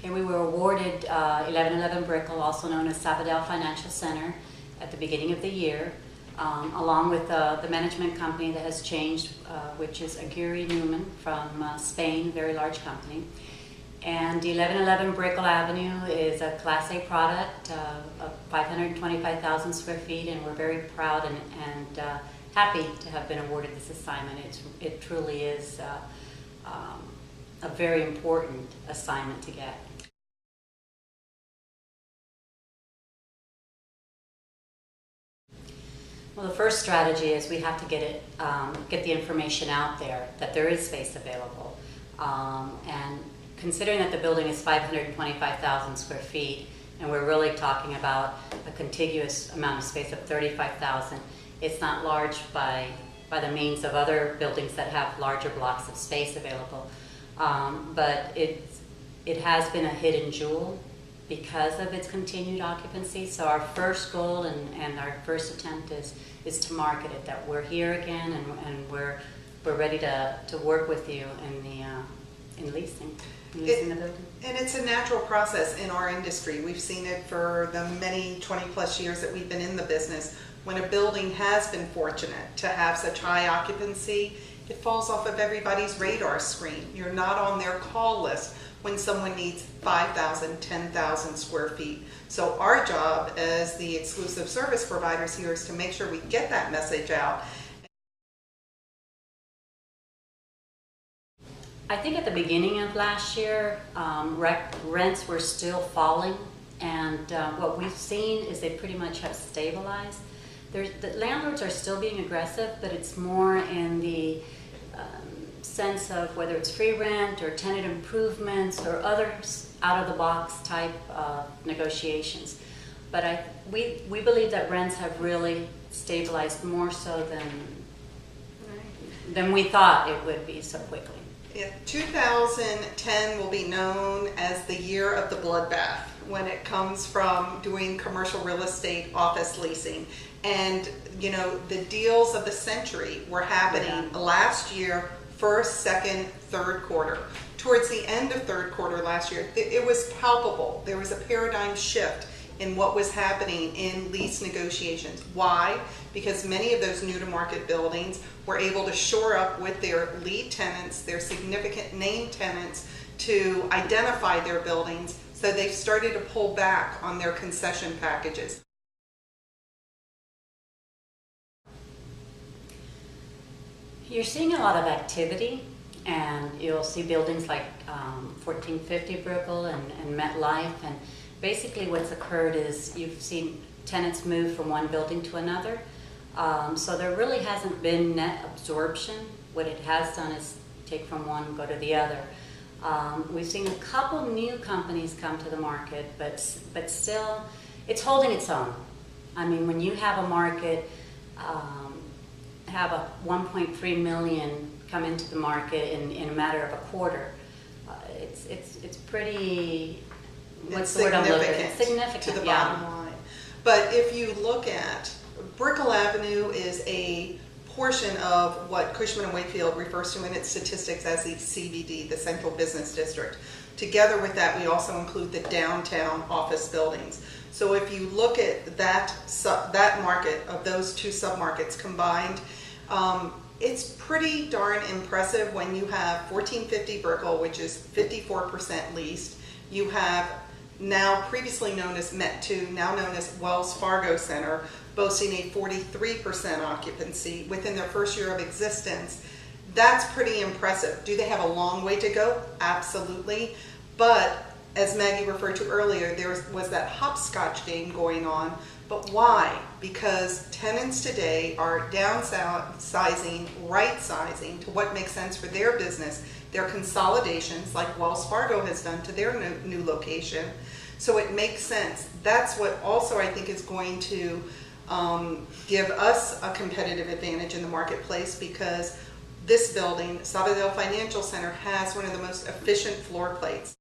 We were awarded 1111 Brickell, also known as Sabadell Financial Center, at the beginning of the year, along with the management company that has changed, which is Aguirre Newman from Spain, a very large company. And the 1111 Brickell Avenue is a Class A product of 525,000 square feet, and we're very proud and happy to have been awarded this assignment. It truly is a very important assignment to get. Well, the first strategy is we have to get the information out there that there is space available. And considering that the building is 525,000 square feet, and we're really talking about a contiguous amount of space of 35,000, it's not large by the means of other buildings that have larger blocks of space available. But it has been a hidden jewel because of its continued occupancy. So our first goal and our first attempt is to market it, that we're here again and we're ready to work with you in leasing the building. And it's a natural process in our industry. We've seen it for the many 20 plus years that we've been in the business. When a building has been fortunate to have such high occupancy, it falls off of everybody's radar screen. You're not on their call list when someone needs 5,000, 10,000 square feet. So our job as the exclusive service providers here is to make sure we get that message out. I think at the beginning of last year, rents were still falling, and what we've seen is they pretty much have stabilized. The landlords are still being aggressive, but it's more in the sense of whether it's free rent or tenant improvements or other out-of-the-box type negotiations. But we believe that rents have really stabilized more so than we thought it would be so quickly. Yeah, 2010 will be known as the year of the bloodbath when it comes from doing commercial real estate office leasing. And you know, the deals of the century were happening last year, first, second, third quarter. Towards the end of third quarter last year, it was palpable. There was a paradigm shift in what was happening in lease negotiations. Why? Because many of those new to market buildings were able to shore up with their lead tenants, their significant name tenants, to identify their buildings, so they've started to pull back on their concession packages. You're seeing a lot of activity, and you'll see buildings like 1450 Brickell and MetLife, and basically what's occurred is you've seen tenants move from one building to another. So there really hasn't been net absorption. What it has done is take from one, go to the other. We've seen a couple new companies come to the market, but still it's holding its own. I mean, when you have a market, have a 1.3 million come into the market in a matter of a quarter, it's pretty, what's the word I'm looking for? Significant to the bottom line. But if you look at Brickell Avenue, is a portion of what Cushman and Wakefield refers to in its statistics as the CBD, the Central Business District. Together with that, we also include the downtown office buildings. So if you look at that market of those two submarkets combined, it's pretty darn impressive when you have 1450 Brickell, which is 54% leased. You have now previously known as Met2, now known as Wells Fargo Center, boasting a 43% occupancy within their first year of existence. That's pretty impressive. Do they have a long way to go? Absolutely. But as Maggie referred to earlier, there was that hopscotch game going on. But why? Because tenants today are downsizing, right-sizing to what makes sense for their business. Their consolidations, like Wells Fargo has done to their new location. So it makes sense. That's what also I think is going to give us a competitive advantage in the marketplace, because this building, Sabadell Financial Center, has one of the most efficient floor plates.